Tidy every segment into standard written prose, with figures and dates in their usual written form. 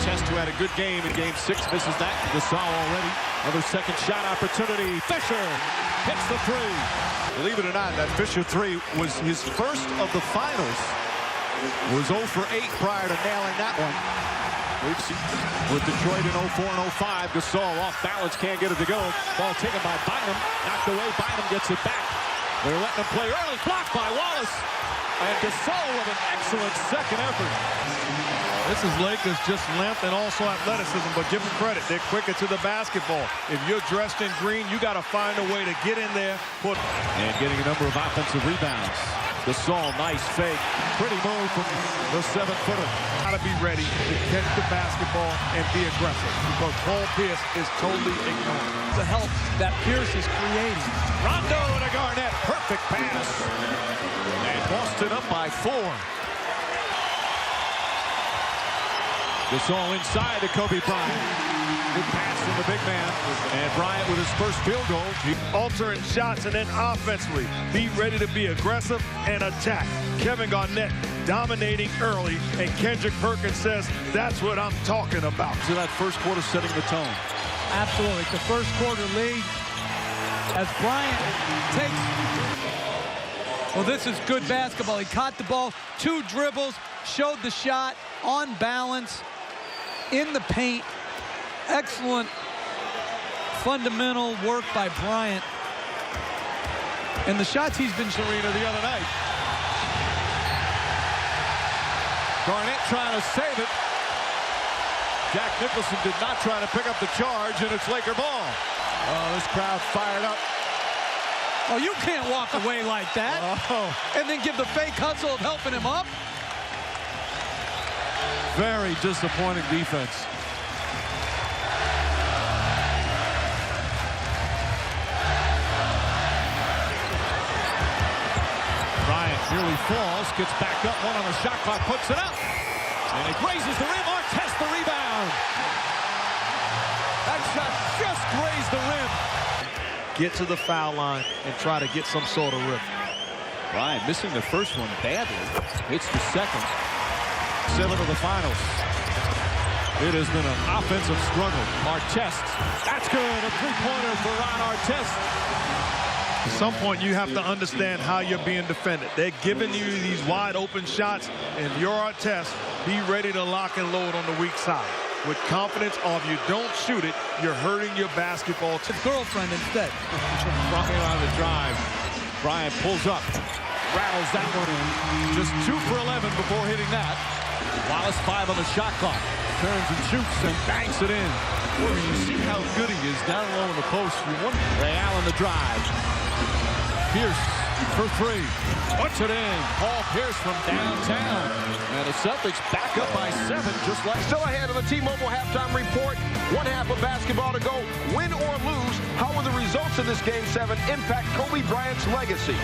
Artest, who had a good game in Game 6, misses that. Gasol already. Another second shot opportunity. Fisher hits the three. Believe it or not, that Fisher three was his first of the finals. Was 0 for 8 prior to nailing that one. We've seen with Detroit in 04 and 05. Gasol off balance, can't get it to go. Ball taken by Bynum. Knocked away. Bynum gets it back. They're letting him play early. Blocked by Wallace. And Gasol with an excellent second effort. This is Lakers just length and also athleticism, but give them credit. They're quicker to the basketball. If you're dressed in green, you got to find a way to get in there. And getting a number of offensive rebounds. Gasol, nice fake. Pretty move from the 7-footer. Got to be ready to catch the basketball and be aggressive because Paul Pierce is totally ignoring the help that Pierce is creating. Rondo to Garnett. Perfect pass. And Boston up by 4. Gasol inside to Kobe Bryant. Good pass from the big man. And Bryant with his first field goal. Altering shots and then offensively. Be ready to be aggressive and attack. Kevin Garnett dominating early, and Kendrick Perkins says, that's what I'm talking about. So that first quarter setting the tone. Absolutely. The first quarter lead as Bryant takes. Well, this is good basketball. He caught the ball, 2 dribbles, showed the shot, on balance, in the paint. Excellent fundamental work by Bryant. And the shots he's been Serena the other night. Garnett trying to save it. Jack Nicholson did not try to pick up the charge, and it's Laker ball. Oh, this crowd fired up. Oh, you can't walk away like that. And then give the fake hustle of helping him up. Very disappointing defense. Bryant nearly falls, gets back up, one on the shot clock, puts it up. And it grazes the rim. Artest the rebound. That shot just grazed the rim. Get to the foul line and try to get some sort of rhythm. Bryant missing the first one badly. Hits the second. 7 of the finals. It has been an offensive struggle. Artest. That's good. A three-pointer for Ron Artest. At some point, you have to understand how you're being defended. They're giving you these wide-open shots, and you're Artest. Be ready to lock and load on the weak side. With confidence, or if you don't shoot it, you're hurting your basketball. His girlfriend instead. Rocking on the drive. Bryant pulls up. Rattles that one in. Just 2 for 11 before hitting that. Wallace 5 on the shot clock. Turns and shoots and banks it in. Boy, you see how good he is down low in the post. Ray Allen the drive. Pierce for 3. Puts it in. Paul Pierce from downtown. And the Celtics back up by 7, just like. Still ahead of the T-Mobile halftime report. 1 half of basketball to go. Win or lose, how will the results of this Game 7 impact Kobe Bryant's legacy?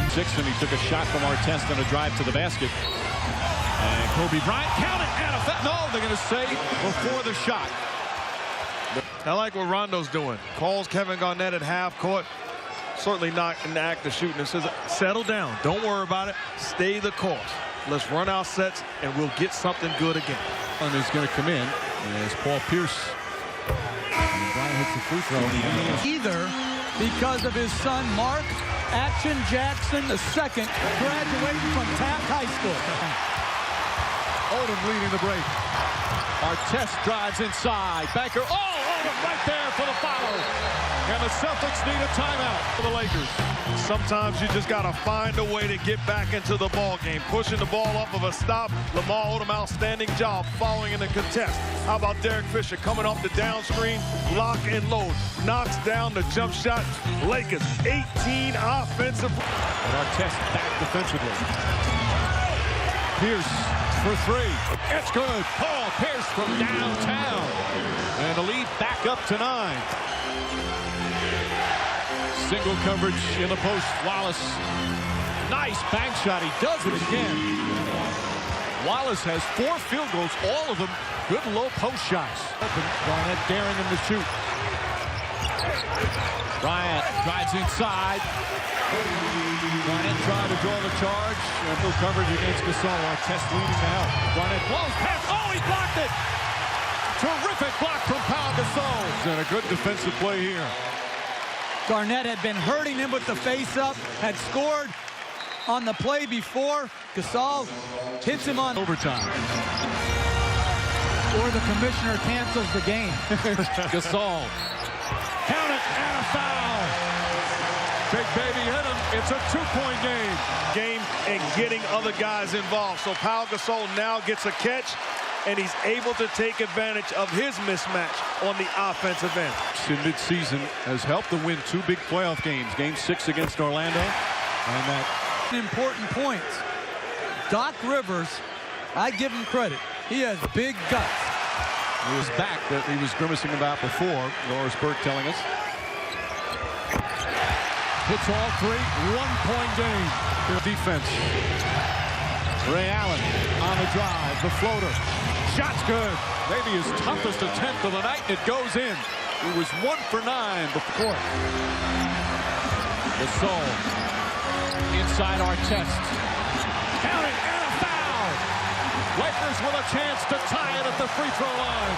6, and he took a shot from Artest on a drive to the basket. And Kobe Bryant counted. And a foul. No, they're going to say before the shot. I like what Rondo's doing. Calls Kevin Garnett at half court. Certainly not in the act of shooting. It says, settle down. Don't worry about it. Stay the course. Let's run our sets, and we'll get something good again. And he's going to come in as Paul Pierce. And Bryant hits the free throw. Either because of his son, Mark Action Jackson II, graduating from Taft High School. Odom leading the break. Artest drives inside. Banker. Oh, Odom right there for the foul. And the Celtics need a timeout for the Lakers. Sometimes you just got to find a way to get back into the ball game. Pushing the ball off of a stop. Lamar Odom, outstanding job following in the contest. How about Derek Fisher coming off the down screen, lock and load, knocks down the jump shot. Lakers 18 offensive. And Artest back defensively. Pierce for 3. It's good. Paul Pierce from downtown. And the lead back up to 9. Single coverage in the post. Wallace. Nice bank shot. He does it again. Wallace has 4 field goals, all of them good low post shots. Garnett daring him to shoot. Bryant drives inside. Bryant trying to draw the charge. And no coverage against Gasol. Artest leading the help. Bryant blows past. Oh, he blocked it. Terrific block from Pau Gasol. And a good defensive play here. Garnett had been hurting him with the face-up, had scored on the play before. Gasol hits him on Overtime. Or the commissioner cancels the game. Gasol. Count it, and a foul. Big Baby hit him. It's a two-point game. And getting other guys involved. So Pau Gasol now gets a catch, and he's able to take advantage of his mismatch on the offensive end. In mid-season has helped to win two big playoff games. Game 6 against Orlando. And that important points. Doc Rivers, I give him credit. He has big guts. It was back that he was grimacing about before. Loris Burke telling us. Hits all three. One-point game. Defense. Ray Allen on the drive. The floater. Shot's good. Maybe his toughest attempt of the night. It goes in. He was 1 for 9 before. Gasol. Inside Artest. Count it, and a foul. Lakers with a chance to tie it at the free throw line.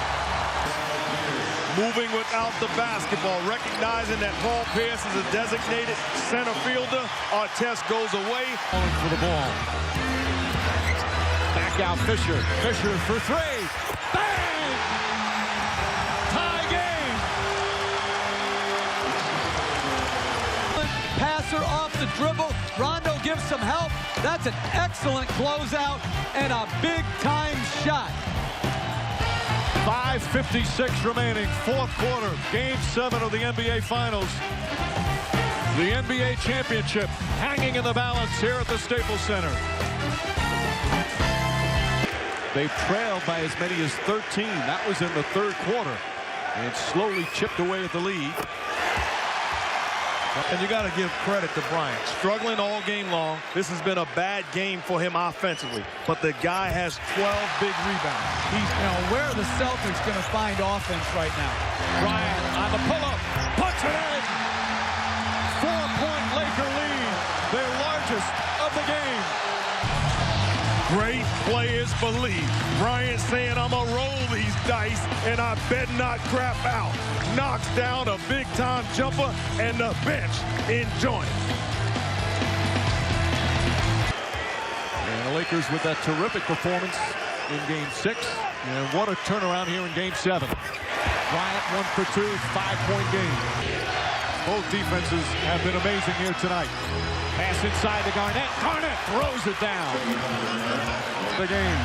Moving without the basketball, recognizing that Paul Pierce is a designated center fielder. Artest goes away. Calling for the ball. Back out Fisher. Fisher for three. Bang! Tie game. Passer off the dribble. Rondo gives some help. That's an excellent closeout and a big-time shot. 5:56 remaining, fourth quarter, Game 7 of the NBA Finals. The NBA Championship hanging in the balance here at the Staples Center. They trailed by as many as 13. That was in the third quarter. And slowly chipped away at the lead. And you got to give credit to Bryant. Struggling all game long. This has been a bad game for him offensively. But the guy has 12 big rebounds. Where are the Celtics going to find offense right now? Bryant on the pull-up. Puts it in. 4-point Laker lead. Their largest of the game. Great players believe. Bryant saying, I'm going to roll these dice, and I bet not crap out. Knocks down a big-time jumper, and the bench enjoying. And the Lakers with that terrific performance in Game 6. And what a turnaround here in Game 7. Bryant 1 for 2, 5-point game. Both defenses have been amazing here tonight. Pass inside to Garnett. Garnett throws it down. The game.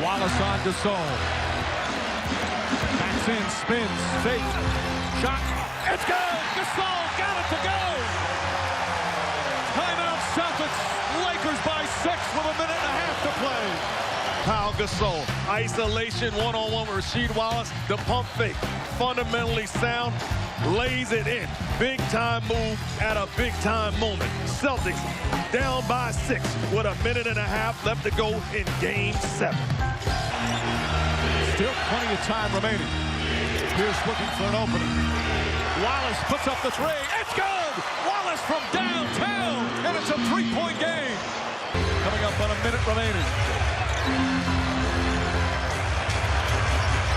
Wallace on Gasol. Backs in, spins, fake. Shot. It's good. Gasol got it to go. Timeout Celtics. Lakers by 6 with a minute and a half to play. Pau Gasol, isolation, one-on-one with Rasheed Wallace. The pump fake, fundamentally sound, lays it in. Big-time move at a big-time moment. Celtics down by 6 with a minute and a half left to go in Game 7. Still plenty of time remaining. Pierce looking for an opening. Wallace puts up the three. It's good! Wallace from downtown, and it's a 3-point game. Coming up on a minute remaining.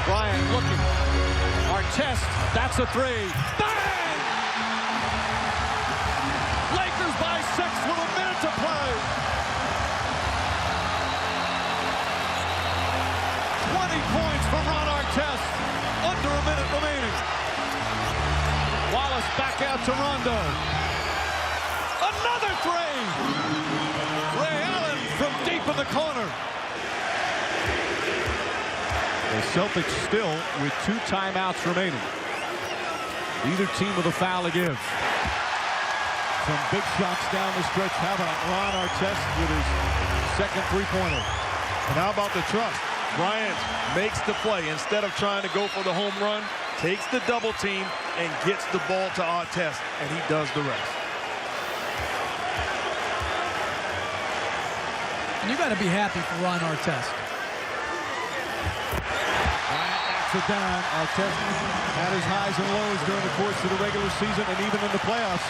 Bryant looking. Artest, that's a three. Bang! Lakers by 6 with a minute to play. 20 points from Ron Artest. Under a minute remaining. Wallace back out to Rondo. Another three. Ray Allen from deep in the corner. The Celtics still with 2 timeouts remaining. Either team with a foul to give. Some big shots down the stretch. How about Ron Artest with his second three-pointer? And how about the trust? Bryant makes the play. Instead of trying to go for the home run, takes the double team and gets the ball to Artest, and he does the rest. And you got to be happy for Ron Artest. Bryant back for down. Artest had his highs and lows during the course of the regular season and even in the playoffs.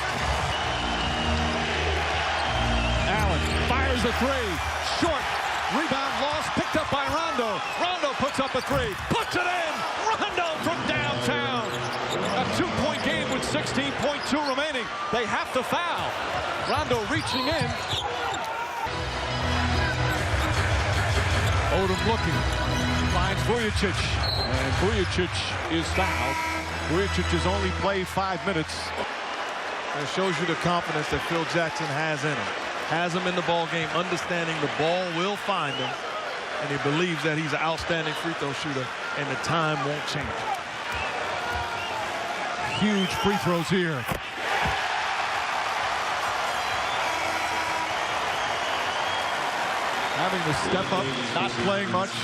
Allen fires a three. Short. Rebound lost. Picked up by Rondo. Rondo puts up a three. Puts it in. Rondo from downtown. A 2-point game with 16.2 remaining. They have to foul. Rondo reaching in. Odom looking. Finds Vujacic. And Vujacic is fouled. Vujacic has only played 5 minutes. It shows you the confidence that Phil Jackson has in him. Has him in the ball game, understanding the ball will find him, and he believes that he's an outstanding free throw shooter, and the time won't change. Huge free throws here. Having to step up, not playing much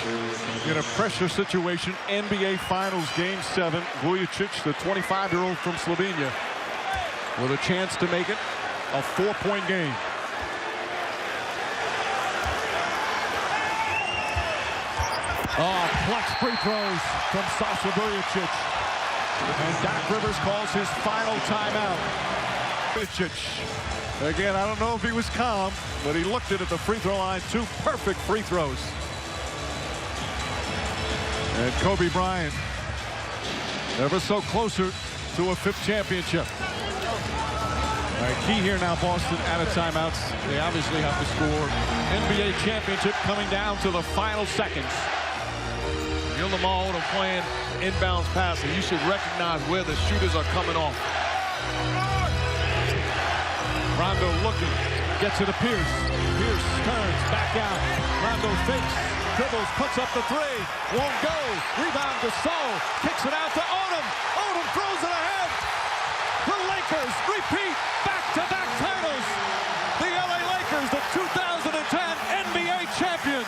in a pressure situation. NBA Finals Game 7. Vujacic, the 25-year-old from Slovenia, with a chance to make it a 4-point game. Oh, clutch free throws from Sasha Vujacic. And Doc Rivers calls his final timeout. Vujacic. Again, I don't know if he was calm, but he looked at the free throw line. 2 perfect free throws. And Kobe Bryant, ever so closer to a 5th championship. All right, key here now, Boston out of timeouts. They obviously have to score. NBA championship coming down to the final seconds. You're Lamar Odom playing inbounds passing. You should recognize where the shooters are coming off. Rondo looking, gets it to Pierce. Pierce turns back out. Rondo fakes, dribbles, puts up the three. Won't go. Rebound to Gasol. Kicks it out to Odom. Odom throws it ahead. The Lakers repeat back-to-back titles. The LA Lakers, the 2010 NBA champions.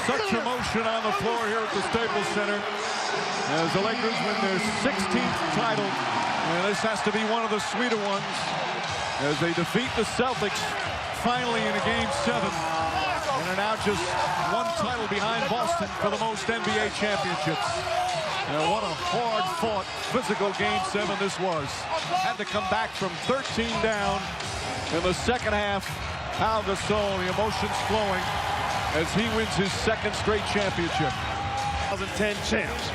Such emotion on the floor here at the Staples Center as the Lakers win their 16th title. And this has to be one of the sweeter ones as they defeat the Celtics finally in a Game 7. And are now just 1 title behind Boston for the most NBA championships. And what a hard-fought, physical Game 7 this was. Had to come back from 13 down in the second half. Pau Gasol, the emotions flowing as he wins his 2nd straight championship. 2010 champs.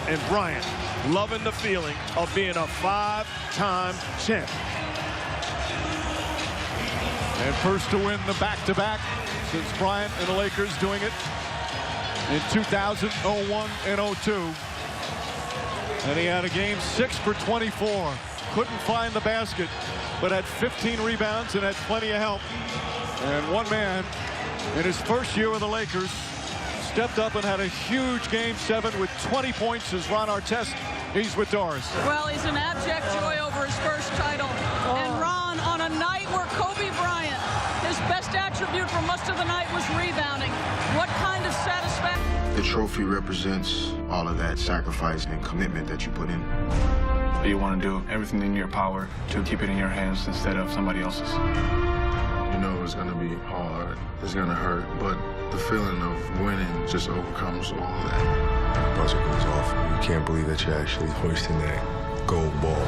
And Bryant loving the feeling of being a 5-time champ. And first to win the back-to-back since Bryant and the Lakers doing it in 2000, 01, and 02. And he had a Game 6 for 24. Couldn't find the basket, but had 15 rebounds and had plenty of help. And one man in his first year with the Lakers stepped up and had a huge Game 7 with 20 points as Ron Artest. He's with Doris. Well, he's an abject joy over his first title. And Ron, on a night where Kobe Bryant, his best attribute for most of the night was rebounding, what kind of satisfaction? The trophy represents all of that sacrifice and commitment that you put in. You want to do everything in your power to keep it in your hands instead of somebody else's. You know it's going to be hard, it's going to hurt, but the feeling of winning just overcomes all of that. Buzzer goes off, you can't believe that you're actually hoisting that gold ball.